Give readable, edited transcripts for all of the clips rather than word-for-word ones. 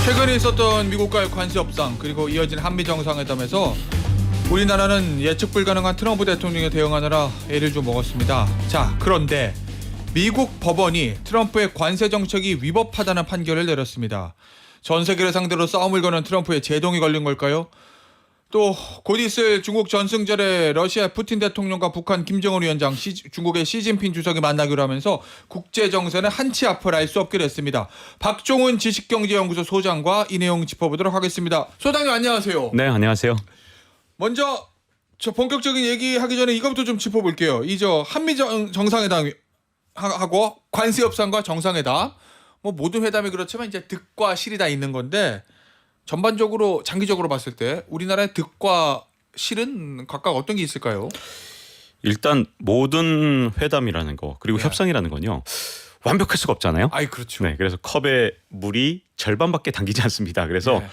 최근에 있었던 미국과의 관세 협상 그리고 이어진 한미 정상회담에서 우리나라는 예측 불가능한 트럼프 대통령에 대응하느라 애를 좀 먹었습니다. 자, 그런데 미국 법원이 트럼프의 관세 정책이 위법하다는 판결을 내렸습니다. 전 세계를 상대로 싸움을 거는 트럼프의 제동이 걸린 걸까요? 또 곧 있을 중국 전승절에 러시아 푸틴 대통령과 북한 김정은 위원장, 중국의 시진핑 주석이 만나기로 하면서 국제 정세는 한치 앞을 알 수 없게 됐습니다. 박종훈 지식경제연구소 소장과 이 내용 짚어보도록 하겠습니다. 소장님 안녕하세요. 네, 안녕하세요. 먼저 저 본격적인 얘기하기 전에 이것부터 좀 짚어볼게요. 한미 정상회담 하고 관세 협상과 정상회담, 뭐 모든 회담이 그렇지만 이제 득과 실이 다 있는 건데 전반적으로 장기적으로 봤을 때 우리나라의 득과 실은 각각 어떤 게 있을까요? 일단 모든 회담이라는 거 그리고 네. 협상이라는 건요. 완벽할 수가 없잖아요. 아이 그렇죠. 네, 그래서 컵에 물이 절반밖에 담기지 않습니다. 그래서 네.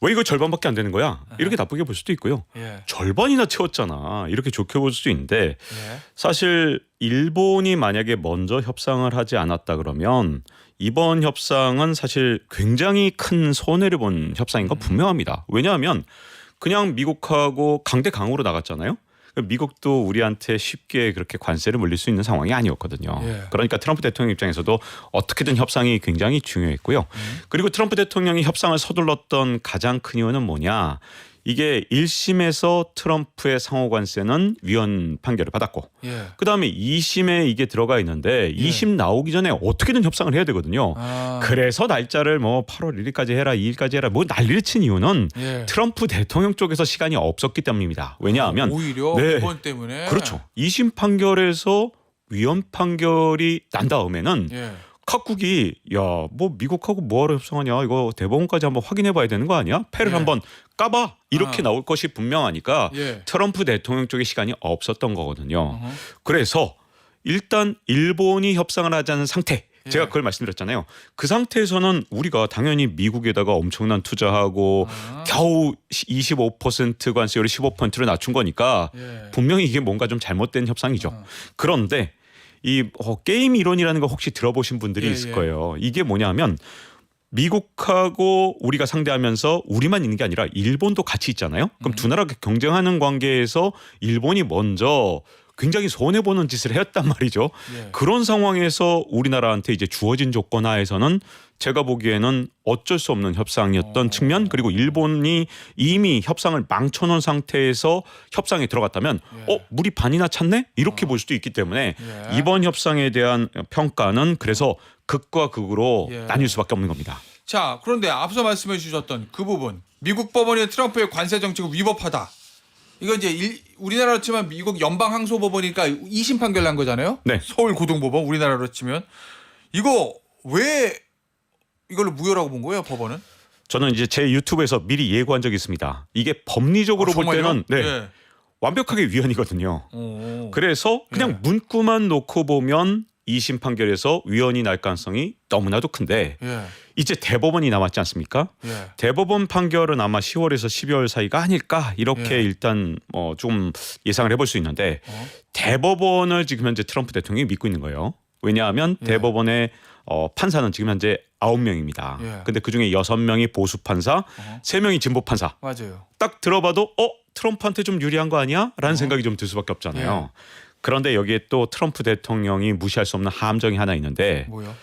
왜 이거 절반밖에 안 되는 거야? 이렇게 나쁘게 볼 수도 있고요. 예. 절반이나 채웠잖아. 이렇게 좋게 볼 수도 있는데 예. 사실 일본이 만약에 먼저 협상을 하지 않았다 그러면 이번 협상은 사실 굉장히 큰 손해를 본 협상인 건 분명합니다. 왜냐하면 그냥 미국하고 강대강으로 나갔잖아요. 미국도 우리한테 쉽게 그렇게 관세를 물릴 수 있는 상황이 아니었거든요. 예. 그러니까 트럼프 대통령 입장에서도 어떻게든 협상이 굉장히 중요했고요. 그리고 트럼프 대통령이 협상을 서둘렀던 가장 큰 이유는 뭐냐. 이게 1심에서 트럼프의 상호관세는 위헌 판결을 받았고 예. 그다음에 2심에 이게 들어가 있는데 2심 나오기 전에 어떻게든 협상을 해야 되거든요. 아. 그래서 날짜를 뭐 8월 1일까지 해라 2일까지 해라 뭐 난리를 친 이유는 예. 트럼프 대통령 쪽에서 시간이 없었기 때문입니다. 왜냐하면 오히려 네. 법원 때문에 그렇죠. 2심 판결에서 위헌 판결이 난 다음에는 예. 각국이 야 뭐 미국하고 뭐하러 협상하냐 이거 대법원까지 한번 확인해 봐야 되는 거 아니야? 패를 예. 한번 까봐 이렇게 아. 나올 것이 분명하니까 예. 트럼프 대통령 쪽에 시간이 없었던 거거든요. 어허. 그래서 일단 일본이 협상을 하지 않은 상태 제가 예. 그걸 말씀드렸잖아요. 그 상태에서는 우리가 당연히 미국에다가 엄청난 투자하고 아. 겨우 25% 관세율을 15%로 낮춘 거니까 예. 분명히 이게 뭔가 좀 잘못된 협상이죠. 어. 그런데 이 게임 이론이라는 거 혹시 들어보신 분들이 예, 있을 예. 거예요. 이게 뭐냐면 미국하고 우리가 상대하면서 우리만 있는 게 아니라 일본도 같이 있잖아요. 그럼 두 나라가 경쟁하는 관계에서 일본이 먼저 굉장히 손해보는 짓을 했단 말이죠. 예. 그런 상황에서 우리나라한테 이제 주어진 조건 하에서는 제가 보기에는 어쩔 수 없는 협상이었던 측면 그리고 일본이 이미 협상을 망쳐놓은 상태에서 협상에 들어갔다면 예. 물이 반이나 찼네? 이렇게 볼 수도 있기 때문에 예. 이번 협상에 대한 평가는 그래서 극과 극으로 예. 나뉠 수밖에 없는 겁니다. 자, 그런데 앞서 말씀해 주셨던 그 부분, 미국 법원이 트럼프의 관세 정책을 위법하다. 이거 이제 우리나라로 치면 미국 연방항소법원이니까 2심 판결 난 거잖아요. 네. 서울고등법원 우리나라로 치면 이거 왜 이걸로 무효라고 본 거예요, 법원은? 저는 이제 제 유튜브에서 미리 예고한 적이 있습니다. 이게 법리적으로 볼 정말요? 때는 예. 완벽하게 위헌이거든요. 오. 그래서 그냥 예. 문구만 놓고 보면 2심 판결에서 위헌이 날 가능성이 너무나도 큰데 예. 이제 대법원이 남았지 않습니까? 예. 대법원 판결은 아마 10월에서 12월 사이가 아닐까 이렇게 예. 일단 좀 예상을 해볼 수 있는데 대법원을 지금 현재 트럼프 대통령이 믿고 있는 거예요. 왜냐하면 예. 대법원의 판사는 지금 현재 9명입니다. 예. 근데 그중에 6명이 보수 판사, 3명이 진보 판사. 맞아요. 딱 들어봐도 트럼프한테 좀 유리한 거 아니야? 라는 생각이 좀 들 수밖에 없잖아요. 그런데 여기에 또 트럼프 대통령이 무시할 수 없는 함정이 하나 있는데 뭐요?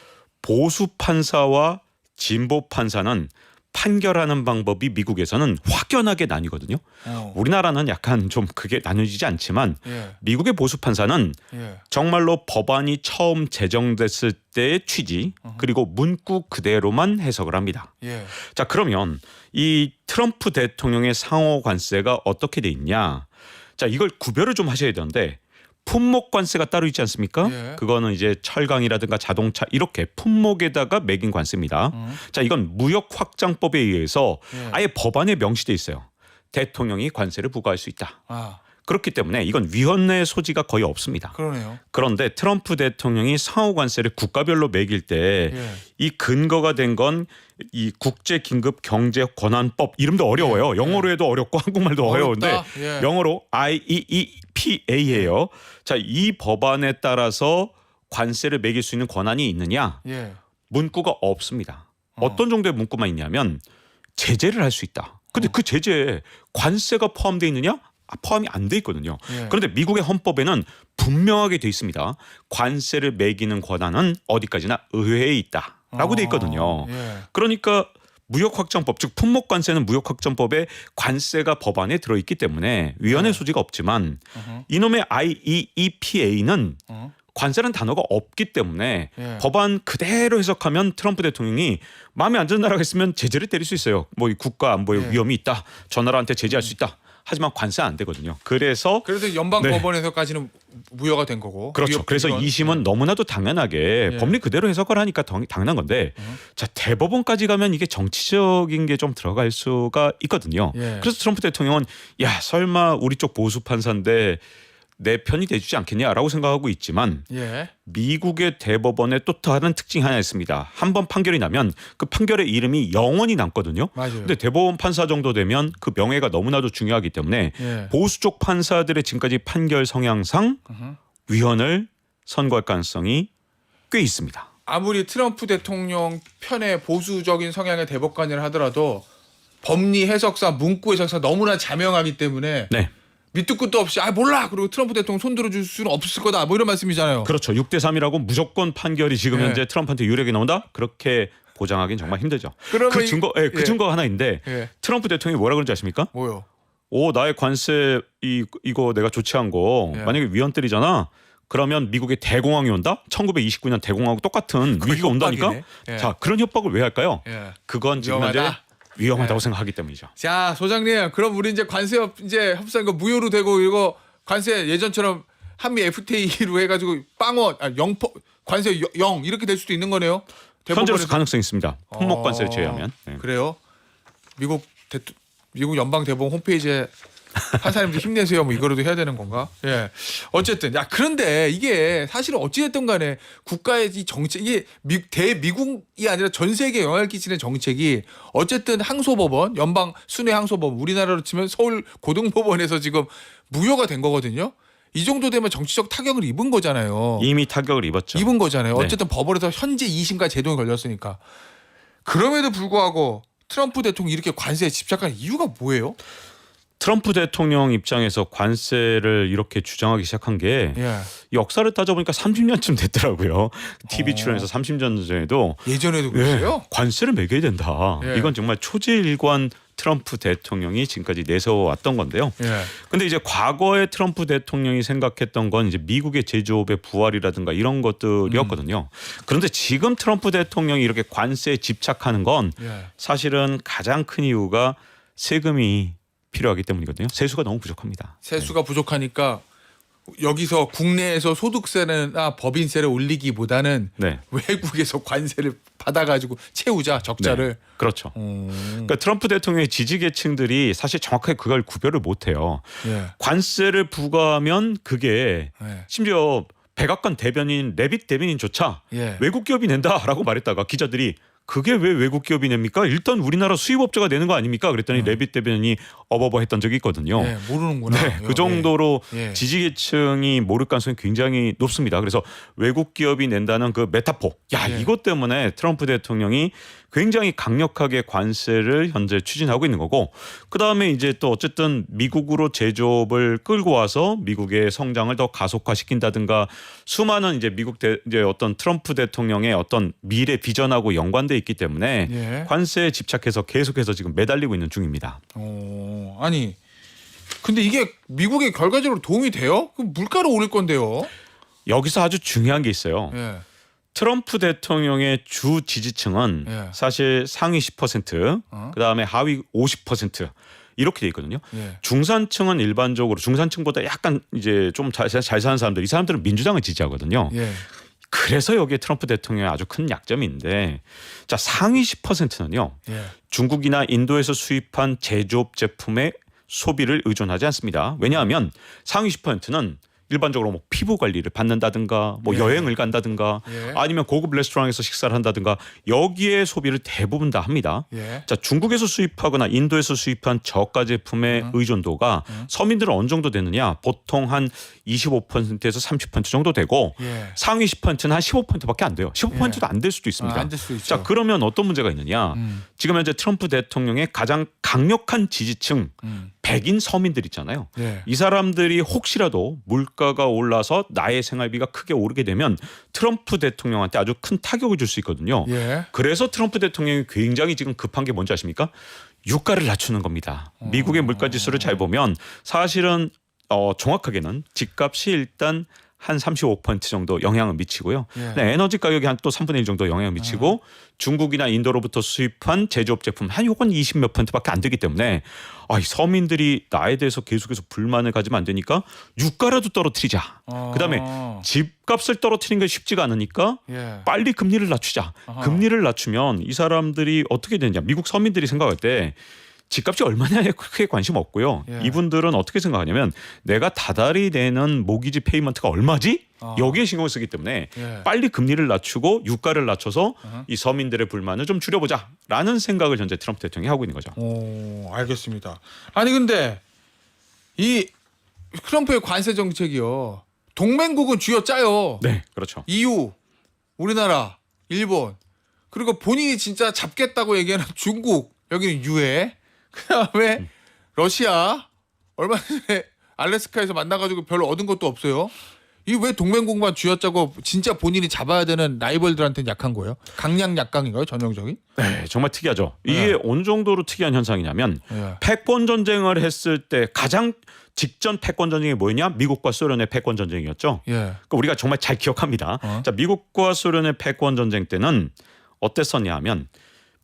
보수 판사와 진보 판사는 판결하는 방법이 미국에서는 확연하게 나뉘거든요. 우리나라는 약간 좀 그게 나뉘지 않지만 예. 미국의 보수 판사는 예. 정말로 법안이 처음 제정됐을 때의 취지 그리고 문구 그대로만 해석을 합니다. 예. 자, 그러면 이 트럼프 대통령의 상호 관세가 어떻게 돼 있냐? 자, 이걸 구별을 좀 하셔야 되는데 품목 관세가 따로 있지 않습니까? 예. 그거는 이제 철강이라든가 자동차 이렇게 품목에다가 매긴 관세입니다. 자, 이건 무역 확장법에 의해서 예. 아예 법안에 명시돼 있어요. 대통령이 관세를 부과할 수 있다. 아, 그렇기 때문에 이건 위헌의 소지가 거의 없습니다. 그러네요. 그런데 트럼프 대통령이 상호 관세를 국가별로 매길 때 이 예. 근거가 된 건 이 국제 긴급 경제 권한법 이름도 어려워요. 영어로 해도 어렵고 한국말도 어려운데 어렵다? 예. 영어로 IEEPA예요. 자, 이 법안에 따라서 관세를 매길 수 있는 권한이 있느냐? 예. 문구가 없습니다. 어떤 정도의 문구만 있냐면 제재를 할 수 있다. 근데 그 제재에 관세가 포함되어 있느냐? 포함이 안 돼 있거든요. 예. 그런데 미국의 헌법에는 분명하게 돼 있습니다. 관세를 매기는 권한은 어디까지나 의회에 있다라고 돼 있거든요. 예. 그러니까 무역확정법 즉 품목관세는 무역확정법에 관세가 법안에 들어있기 때문에 위헌의 소지가 없지만 이놈의 IEEPA는 관세라는 단어가 없기 때문에 예. 법안 그대로 해석하면 트럼프 대통령이 마음에 안 드는 나라가 있으면 제재를 때릴 수 있어요. 뭐 이 국가 안보에 예. 위험이 있다. 저 나라한테 제재할 수 있다. 하지만 관세 안 되거든요. 그래서 연방 네. 법원에서까지는 무효가 된 거고. 그렇죠. 그래서 위헌. 2심은 너무나도 당연하게 예. 법리 그대로 해석을 하니까 당연한 건데 자 대법원까지 가면 이게 정치적인 게 좀 들어갈 수가 있거든요. 예. 그래서 트럼프 대통령은 야 설마 우리 쪽 보수 판사인데 내 편이 돼주지 않겠냐라고 생각하고 있지만 예. 미국의 대법원에 또 다른 특징이 하나 있습니다. 한 번 판결이 나면 그 판결의 이름이 영원히 남거든요. 맞아요. 근데 대법원 판사 정도 되면 그 명예가 너무나도 중요하기 때문에 예. 보수 쪽 판사들의 지금까지 판결 성향상 위헌을 선고할 가능성이 꽤 있습니다. 아무리 트럼프 대통령 편의 보수적인 성향의 대법관이라 하더라도 법리 해석사, 문구 해석사 너무나 자명하기 때문에 네. 밑도 끝도 없이 몰라 그리고 트럼프 대통령 손 들어줄 수는 없을 거다 뭐 이런 말씀이잖아요. 그렇죠. 6대3이라고 무조건 판결이 지금 예. 현재 트럼프한테 유리하게 나온다? 그렇게 보장하기는 정말 힘들죠. 그러면 그 증거, 그 예. 증거 하나 있는데 예. 트럼프 대통령이 뭐라 그런지 아십니까? 뭐요? 나의 관세 이거 내가 조치한 거 예. 만약에 위헌 때리잖아. 그러면 미국의 대공황이 온다? 1929년 대공황하고 똑같은 위기가 온다니까? 협박이네. 예. 자, 그런 협박을 왜 할까요? 예. 그건 지금 현재 위험하다. 위험하다고 예. 생각하기 때문이죠. 자 소장님 그럼 우리 이제 관세 이제 협상 이거 무효로 되고 이거 관세 예전처럼 한미 FTA로 해가지고 빵원 0% 관세 0 이렇게 될 수도 있는 거네요. 현재로서 가능성이 있습니다. 품목 관세를 어, 제외하면. 네. 그래요? 미국 연방 대법원 홈페이지에 판사님들 힘내세요. 뭐 이거라도 해야 되는 건가? 예. 어쨌든 그런데 이게 사실은 어찌됐든 간에 국가의 이 정책 이게 대미국이 아니라 전 세계에 영향을 끼치는 정책이 어쨌든 항소법원 연방 순회 항소법원 우리나라로 치면 서울 고등법원에서 지금 무효가 된 거거든요. 이 정도 되면 정치적 타격을 입은 거잖아요. 이미 타격을 입었죠. 입은 거잖아요. 네. 어쨌든 법원에서 현재 2심까지 제동이 걸렸으니까. 그럼에도 불구하고 트럼프 대통령이 이렇게 관세에 집착한 이유가 뭐예요? 트럼프 대통령 입장에서 관세를 이렇게 주장하기 시작한 게 예. 역사를 따져보니까 30년쯤 됐더라고요. TV 출연해서 30년 전에도 예전에도 그랬어요? 관세를 매겨야 된다. 예. 이건 정말 초지일관 트럼프 대통령이 지금까지 내세워왔던 건데요. 예. 근데 이제 과거에 트럼프 대통령이 생각했던 건 이제 미국의 제조업의 부활이라든가 이런 것들이었거든요. 그런데 지금 트럼프 대통령이 이렇게 관세에 집착하는 건 예. 사실은 가장 큰 이유가 세금이 필요하기 때문이거든요. 세수가 너무 부족합니다. 세수가 부족하니까 여기서 국내에서 소득세나 법인세를 올리기보다는 네. 외국에서 관세를 받아가지고 채우자 적자를. 네. 그렇죠. 그러니까 트럼프 대통령의 지지 계층들이 사실 정확하게 그걸 구별을 못해요. 예. 관세를 부과하면 그게 예. 심지어 백악관 대변인 레빗 대변인조차 예. 외국 기업이 낸다라고 말했다가 기자들이 그게 왜 외국 기업이 냅니까? 일단 우리나라 수입업자가 내는 거 아닙니까? 그랬더니 레빗 대변인이 어버버했던 적이 있거든요. 예. 모르는구나. 네, 그 정도로 예. 지지계층이 모를 가능성이 굉장히 높습니다. 그래서 외국 기업이 낸다는 그 메타포, 예. 이것 때문에 트럼프 대통령이 굉장히 강력하게 관세를 현재 추진하고 있는 거고, 그 다음에 이제 또 어쨌든 미국으로 제조업을 끌고 와서 미국의 성장을 더 가속화시킨다든가 수많은 이제 이제 어떤 트럼프 대통령의 어떤 미래 비전하고 연관돼 있기 때문에 예. 관세에 집착해서 계속해서 지금 매달리고 있는 중입니다. 아니 근데 이게 미국에 결과적으로 도움이 돼요? 그럼 물가를 오를 건데요. 여기서 아주 중요한 게 있어요. 예. 트럼프 대통령의 주 지지층은 예. 사실 상위 10%, 그다음에 하위 50% 이렇게 돼 있거든요. 예. 중산층은 일반적으로 중산층보다 약간 이제 좀 잘 사는 사람들, 이 사람들은 민주당을 지지하거든요. 예. 그래서 여기에 트럼프 대통령의 아주 큰 약점이 있는데, 자 상위 10%는요. 예. 중국이나 인도에서 수입한 제조업 제품의 소비를 의존하지 않습니다. 왜냐하면 상위 10%는 일반적으로 뭐 피부 관리를 받는다든가 뭐 예. 여행을 간다든가 예. 아니면 고급 레스토랑에서 식사를 한다든가 여기에 소비를 대부분 다 합니다. 예. 자, 중국에서 수입하거나 인도에서 수입한 저가 제품의 의존도가 서민들은 어느 정도 되느냐? 보통 한 25%에서 30% 정도 되고 예. 상위 10%는 한 15%밖에 안 돼요. 15%도 안 될 수도 있습니다. 안 될 수 있죠. 자, 그러면 어떤 문제가 있느냐? 지금 현재 트럼프 대통령의 가장 강력한 지지층 백인 서민들 있잖아요. 예. 이 사람들이 혹시라도 물가가 올라서 나의 생활비가 크게 오르게 되면 트럼프 대통령한테 아주 큰 타격을 줄 수 있거든요. 예. 그래서 트럼프 대통령이 굉장히 지금 급한 게 뭔지 아십니까? 유가를 낮추는 겁니다. 미국의 물가 지수를 잘 보면 사실은 정확하게는 집값이 일단 한 35% 정도 영향을 미치고요. 예. 네, 에너지 가격이 한 또 3분의 1 정도 영향을 미치고 중국이나 인도로부터 수입한 제조업 제품 한 요건 20 몇 %밖에 안 되기 때문에 이 서민들이 나에 대해서 계속해서 불만을 가지면 안 되니까 유가라도 떨어뜨리자. 그다음에 집값을 떨어뜨리는 게 쉽지가 않으니까 예. 빨리 금리를 낮추자. 금리를 낮추면 이 사람들이 어떻게 되느냐. 미국 서민들이 생각할 때 집값이 얼마냐에 크게 관심 없고요. 예. 이분들은 어떻게 생각하냐면 내가 다달이 내는 모기지 페이먼트가 얼마지? 여기에 신경을 쓰기 때문에 예. 빨리 금리를 낮추고 유가를 낮춰서 이 서민들의 불만을 좀 줄여보자라는 생각을 현재 트럼프 대통령이 하고 있는 거죠. 오, 알겠습니다. 아니 근데 이 트럼프의 관세 정책이요. 동맹국은 쥐어짜요. 네, 그렇죠. EU, 우리나라, 일본, 그리고 본인이 진짜 잡겠다고 얘기하는 중국, 여기는 유해, 그다음에 러시아, 얼마 전에 알래스카에서 만나가지고 별로 얻은 것도 없어요. 이 왜 동맹국만 쥐어짜고 진짜 본인이 잡아야 되는 라이벌들한테는 약한 거예요? 강약 약강인가요? 전형적인? 네, 정말 특이하죠. 이게 어느 정도로 특이한 현상이냐면 예. 패권 전쟁을 했을 때 가장 직전 패권 전쟁이 뭐였냐? 미국과 소련의 패권 전쟁이었죠. 예. 그러니까 우리가 정말 잘 기억합니다. 자, 미국과 소련의 패권 전쟁 때는 어땠었냐 하면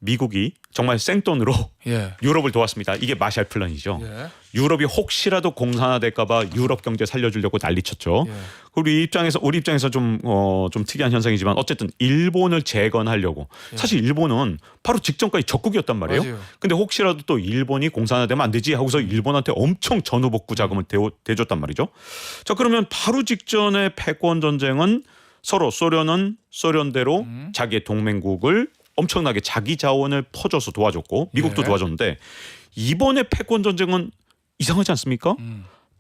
미국이 정말 생돈으로 예. 유럽을 도왔습니다. 이게 마샬 플랜이죠. 예. 유럽이 혹시라도 공산화될까봐 유럽 경제 살려주려고 난리쳤죠. 예. 우리 입장에서 좀 특이한 현상이지만 어쨌든 일본을 재건하려고 사실 일본은 바로 직전까지 적국이었단 말이에요. 맞아요. 근데 혹시라도 또 일본이 공산화되면 안 되지 하고서 일본한테 엄청 전후복구 자금을 대줬단 말이죠. 자, 그러면 바로 직전의 패권 전쟁은 서로 소련은 소련대로 자기의 동맹국을 엄청나게 자기 자원을 퍼줘서 도와줬고 미국도 예. 도와줬는데 이번에 패권 전쟁은 이상하지 않습니까?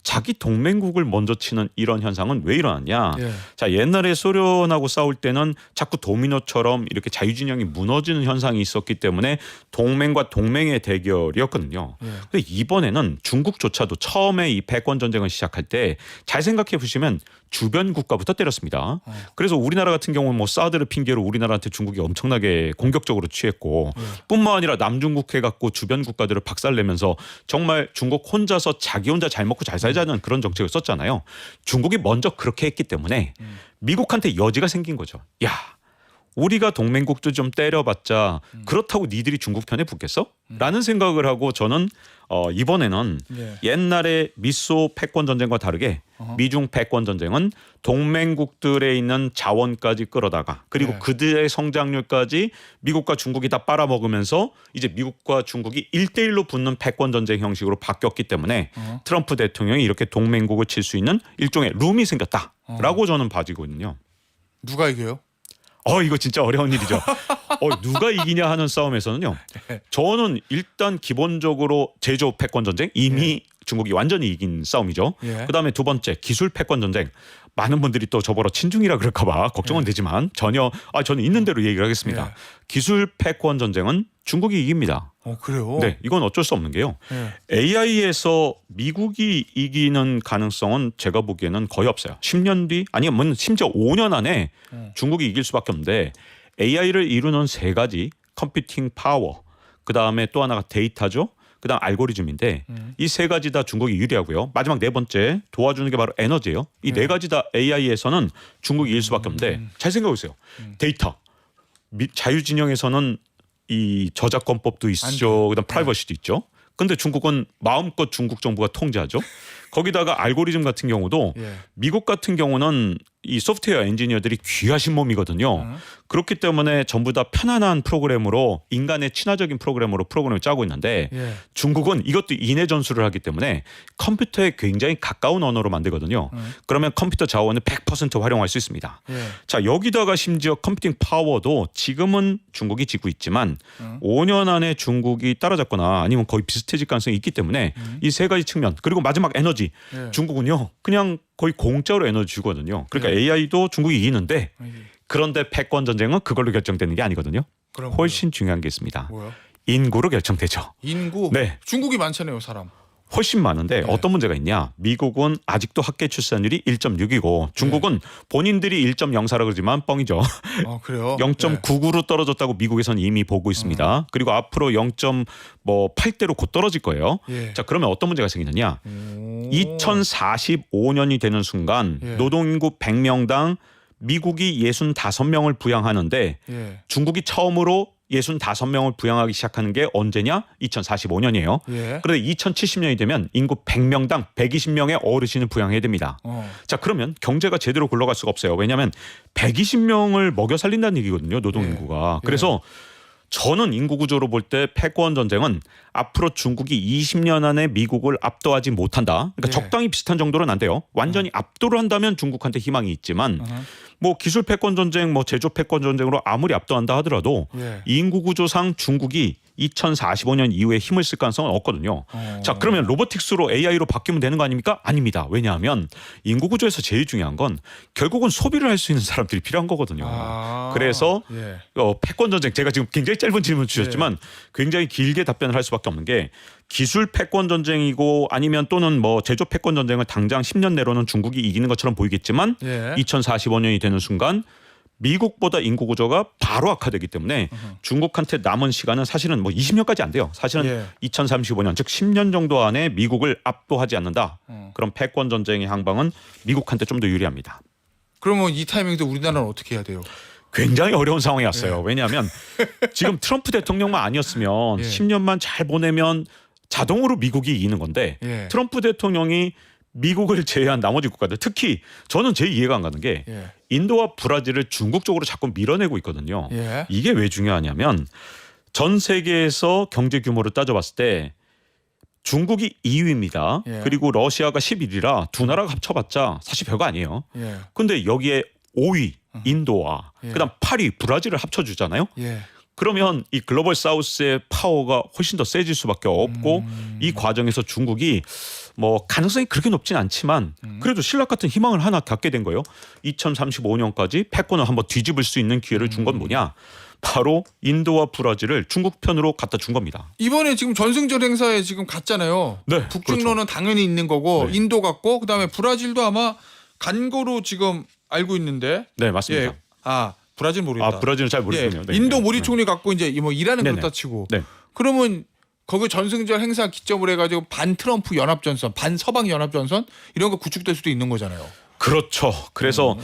자기 동맹국을 먼저 치는 이런 현상은 왜 일어났냐? 예. 자, 옛날에 소련하고 싸울 때는 자꾸 도미노처럼 이렇게 자유진영이 무너지는 현상이 있었기 때문에 동맹과 동맹의 대결이었거든요. 예. 근데 이번에는 중국조차도 처음에 이 패권 전쟁을 시작할 때 잘 생각해 보시면 주변 국가부터 때렸습니다. 그래서 우리나라 같은 경우는 뭐 사드를 핑계로 우리나라한테 중국이 엄청나게 공격적으로 취했고 뿐만 아니라 남중국 해갖고 주변 국가들을 박살내면서 정말 중국 혼자서 자기 혼자 잘 먹고 잘 살자는 그런 정책을 썼잖아요. 중국이 먼저 그렇게 했기 때문에 미국한테 여지가 생긴 거죠. 야, 우리가 동맹국도 좀 때려봤자 그렇다고 니들이 중국 편에 붙겠어? 라는 생각을 하고 저는 이번에는 예. 옛날에 미소 패권 전쟁과 다르게 미중 패권 전쟁은 동맹국들에 있는 자원까지 끌어다가 그리고 네. 그들의 성장률까지 미국과 중국이 다 빨아먹으면서 이제 미국과 중국이 1대1로 붙는 패권 전쟁 형식으로 바뀌었기 때문에 트럼프 대통령이 이렇게 동맹국을 칠 수 있는 일종의 룸이 생겼다라고 저는 봐지고 있거든요. 누가 이겨요? 이거 진짜 어려운 일이죠. 누가 이기냐 하는 싸움에서는요. 저는 일단 기본적으로 제조업 패권 전쟁 이미 중국이 완전히 이긴 싸움이죠. 예. 그다음에 두 번째 기술 패권 전쟁. 많은 분들이 또 저보러 친중이라 그럴까봐 걱정은 되지만 전혀 저는 있는 대로 얘기를 하겠습니다. 예. 기술 패권 전쟁은 중국이 이깁니다. 그래요? 네, 이건 어쩔 수 없는 게요. 예. AI에서 미국이 이기는 가능성은 제가 보기에는 거의 없어요. 10년 뒤 아니면 심지어 5년 안에 중국이 이길 수밖에 없는데 AI를 이루는 세 가지 컴퓨팅 파워, 그다음에 또 하나가 데이터죠. 그다음 알고리즘인데 이 세 가지 다 중국이 유리하고요. 마지막 네 번째 도와주는 게 바로 에너지예요. 이 네 가지 다 AI에서는 중국이 이길 수밖에 없는데 잘 생각해 보세요. 데이터 자유진영에서는 이 저작권법도 있죠. 그다음 프라이버시도 있죠. 근데 중국은 마음껏 중국 정부가 통제하죠. 거기다가 알고리즘 같은 경우도 예. 미국 같은 경우는 이 소프트웨어 엔지니어들이 귀하신 몸이거든요. 그렇기 때문에 전부 다 편안한 프로그램으로 인간의 친화적인 프로그램으로 프로그램을 짜고 있는데 예. 중국은 이것도 인해 전술을 하기 때문에 컴퓨터에 굉장히 가까운 언어로 만들거든요. 그러면 컴퓨터 자원을 100% 활용할 수 있습니다. 예. 자, 여기다가 심지어 컴퓨팅 파워도 지금은 중국이 지고 있지만 5년 안에 중국이 따라잡거나 아니면 거의 비슷해질 가능성이 있기 때문에 이 세 가지 측면 그리고 마지막 에너지 예. 중국은요 그냥 거의 공짜로 에너지 주거든요. 그러니까 예. AI도 중국이 이기는데 아니, 그런데 패권 전쟁은 그걸로 결정되는 게 아니거든요. 그럼 훨씬 중요한 게 있습니다. 뭐요? 인구로 결정되죠. 인구. 네. 중국이 많잖아요, 사람. 훨씬 많은데 네. 어떤 문제가 있냐? 미국은 아직도 학계 출산율이 1.6이고 중국은 본인들이 1.04라고 그러지만 뻥이죠. 그래요? 0.99로 떨어졌다고 미국에서는 이미 보고 있습니다. 그리고 앞으로 0.8대로 곧 떨어질 거예요. 예. 자, 그러면 어떤 문제가 생기느냐? 오. 2045년이 되는 순간 예. 노동인구 100명당 미국이 65명을 부양하는데 예. 중국이 처음으로 65명을 부양하기 시작하는 게 언제냐? 2045년이에요. 예. 그런데 2070년이 되면 인구 100명당 120명의 어르신을 부양해야 됩니다. 어. 자, 그러면 경제가 제대로 굴러갈 수가 없어요. 왜냐하면 120명을 먹여 살린다는 얘기거든요. 노동인구가. 예. 그래서 저는 인구 구조로 볼 때 패권 전쟁은 앞으로 중국이 20년 안에 미국을 압도하지 못한다. 그러니까 예. 적당히 비슷한 정도는 안 돼요. 완전히 압도를 한다면 중국한테 희망이 있지만 어허. 뭐 기술 패권 전쟁, 뭐 제조 패권 전쟁으로 아무리 압도한다 하더라도 예. 인구 구조상 중국이 2045년 이후에 힘을 쓸 가능성은 없거든요. 자, 그러면 로보틱스로 AI로 바뀌면 되는 거 아닙니까? 아닙니다. 왜냐하면 인구 구조에서 제일 중요한 건 결국은 소비를 할 수 있는 사람들이 필요한 거거든요. 그래서 예. 패권 전쟁 제가 지금 굉장히 짧은 질문 주셨지만 굉장히 길게 답변을 할 수밖에 없는 게 기술 패권 전쟁이고 아니면 또는 뭐 제조 패권 전쟁을 당장 10년 내로는 중국이 이기는 것처럼 보이겠지만 예. 2045년이 되는 순간 미국보다 인구 구조가 바로 악화되기 때문에 중국한테 남은 시간은 사실은 뭐 20년까지 안 돼요. 사실은 예. 2035년 즉 10년 정도 안에 미국을 압도하지 않는다. 어. 그럼 패권 전쟁의 항방은 미국한테 좀 더 유리합니다. 그러면 이 타이밍도 우리나라는 어떻게 해야 돼요? 굉장히 어려운 상황이 왔어요. 왜냐하면 지금 트럼프 대통령만 아니었으면 예. 10년만 잘 보내면 자동으로 미국이 이기는 건데 예. 트럼프 대통령이 미국을 제외한 나머지 국가들 특히 저는 제일 이해가 안 가는 게 예. 인도와 브라질을 중국 쪽으로 자꾸 밀어내고 있거든요. 예. 이게 왜 중요하냐면 전 세계에서 경제 규모를 따져봤을 때 중국이 2위입니다. 예. 그리고 러시아가 11위라 두 나라가 합쳐봤자 사실 별거 아니에요. 예. 근데 여기에 5위 인도와 예. 그다음 8위 브라질을 합쳐주잖아요. 예. 그러면 이 글로벌 사우스의 파워가 훨씬 더 세질 수밖에 없고 이 과정에서 중국이 뭐 가능성이 그렇게 높진 않지만 그래도 신라 같은 희망을 하나 갖게 된 거예요. 2035년까지 패권을 한번 뒤집을 수 있는 기회를 준 건 뭐냐? 바로 인도와 브라질을 중국 편으로 갖다 준 겁니다. 이번에 지금 전승절 행사에 지금 갔잖아요. 네, 북중로는 당연히 있는 거고 네. 인도 갔고 그다음에 브라질도 아마 간 거로 지금 알고 있는데. 네, 맞습니다. 예. 아, 브라질 모르겠다. 아, 브라질은 잘 모르겠군요. 예. 네. 인도 네. 모리 총리 갖고 이제 뭐 일하는 네네. 그렇다 치고. 네. 그러면 거기 전승절 행사 기점으로 해가지고 반 트럼프 연합 전선, 반 서방 연합 전선 이런 거 구축될 수도 있는 거잖아요. 그렇죠. 그래서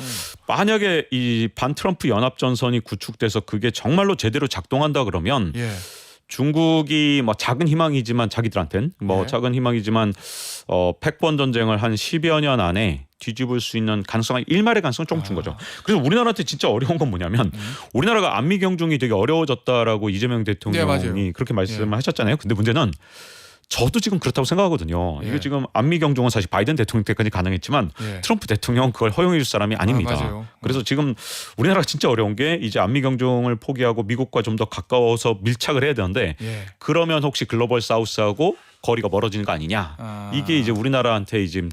만약에 이 반 트럼프 연합 전선이 구축돼서 그게 정말로 제대로 작동한다 그러면 예. 중국이 뭐 작은 희망이지만 자기들한텐 뭐 네. 작은 희망이지만 패권 전쟁을 한 10여 년 안에 뒤집을 수 있는 가능성이 일말의 가능성을 좀 준 거죠. 그래서 우리나라한테 진짜 어려운 건 뭐냐면 우리나라가 안미 경중이 되게 어려워졌다라고 이재명 대통령이 맞아요. 그렇게 말씀을 하셨잖아요. 근데 문제는 저도 지금 그렇다고 생각하거든요. 예. 이게 지금 안미 경중은 사실 바이든 대통령 때까지 가능했지만 예. 트럼프 대통령은 그걸 허용해 줄 사람이 아닙니다. 맞아요. 그래서 지금 우리나라가 진짜 어려운 게 이제 안미 경중을 포기하고 미국과 좀 더 가까워서 밀착을 해야 되는데 예. 그러면 혹시 글로벌 사우스하고 거리가 멀어지는 거 아니냐. 아. 이게 이제 우리나라한테 이제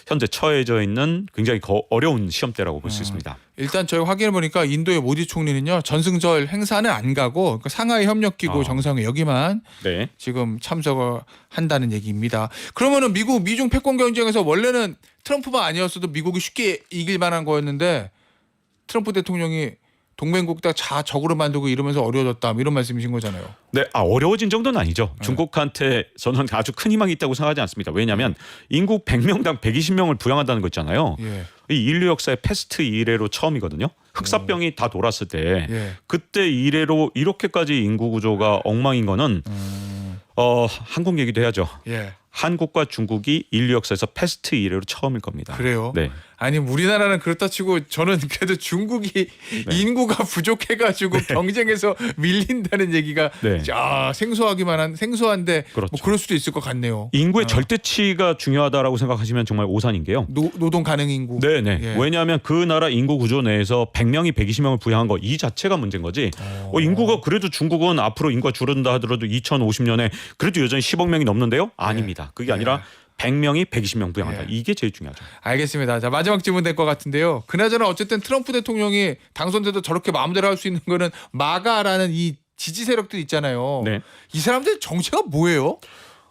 현재 처해져 있는 굉장히 어려운 시험대라고 볼 수 있습니다. 일단 저희 확인해 보니까 인도의 모디 총리는요 전승절 행사는 안 가고 그러니까 상하이 협력기구 정상회 여기만 네. 지금 참석을 한다는 얘기입니다. 그러면은 미국 미중 패권 경쟁에서 원래는 트럼프만 아니었어도 미국이 쉽게 이길 만한 거였는데 트럼프 대통령이 동맹국 다 적으로 만들고 이러면서 어려워졌다 이런 말씀이신 거잖아요. 네, 어려워진 정도는 아니죠. 중국한테 저는 아주 큰 희망이 있다고 생각하지 않습니다. 왜냐하면 인구 100명당 120명을 부양한다는 거 있잖아요. 예. 이 인류 역사의 패스트 이래로 처음이거든요. 흑사병이 다 돌았을 때 예. 그때 이래로 이렇게까지 인구 구조가 엉망인 거는 한국 얘기도 해야죠. 예. 한국과 중국이 인류 역사에서 패스트 이래로 처음일 겁니다. 그래요? 네. 아니 우리나라는 그렇다 치고 저는 그래도 중국이 네. 인구가 부족해가지고 경쟁에서 밀린다는 얘기가 네. 생소한데 그렇죠. 뭐 그럴 수도 있을 것 같네요. 인구의 절대치가 중요하다라고 생각하시면 정말 오산인 게요. 노동 가능 인구. 네네. 예. 왜냐하면 그 나라 인구 구조 내에서 100명이 120명을 부양한 거 이 자체가 문제인 거지. 인구가 그래도 중국은 앞으로 인구가 줄어든다 하더라도 2050년에 그래도 여전히 10억 명이 넘는데요? 아닙니다. 그게 아니라 100명이 120명 부양한다. 예. 이게 제일 중요하죠. 알겠습니다. 자 마지막 질문 될 것 같은데요. 그나저나 어쨌든 트럼프 대통령이 당선돼도 저렇게 마음대로 할 수 있는 거는 마가라는 이 지지 세력들 있잖아요. 네. 이 사람들 정체가 뭐예요?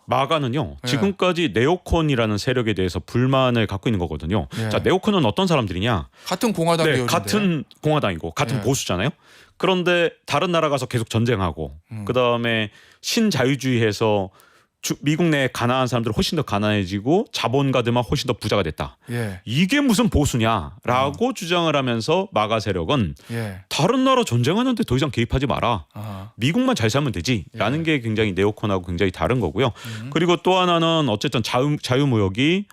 마가는요. 예. 지금까지 네오콘이라는 세력에 대해서 불만을 갖고 있는 거거든요. 예. 자, 네오콘은 어떤 사람들이냐? 같은 공화당 네, 계열인데. 같은 공화당이고 같은 예. 보수잖아요. 그런데 다른 나라 가서 계속 전쟁하고 그다음에 신자유주의해서 미국 내 가난한 사람들 훨씬 더 가난해지고 자본가들만 훨씬 더 부자가 됐다. 예. 이게 무슨 보수냐라고 주장을 하면서 마가 세력은 예. 다른 나라 전쟁하는데 더 이상 개입하지 마라. 아하. 미국만 잘 살면 되지라는 게 굉장히 네오콘하고 굉장히 다른 거고요. 그리고 또 하나는 어쨌든 자유무역이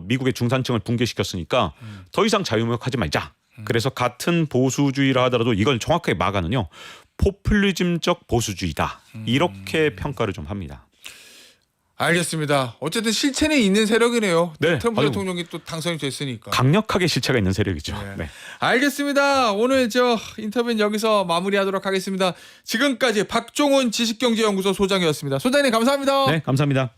미국의 중산층을 붕괴시켰으니까 더 이상 자유무역하지 말자. 그래서 같은 보수주의라 하더라도 이걸 정확하게 마가는요. 포퓰리즘적 보수주의다. 이렇게 평가를 좀 합니다. 알겠습니다. 어쨌든 실체는 있는 세력이네요. 네. 트럼프 아유. 대통령이 또 당선이 됐으니까. 강력하게 실체가 있는 세력이죠. 네. 네. 알겠습니다. 오늘 저 인터뷰는 여기서 마무리하도록 하겠습니다. 지금까지 박종훈 지식경제연구소 소장이었습니다. 소장님 감사합니다. 네, 감사합니다.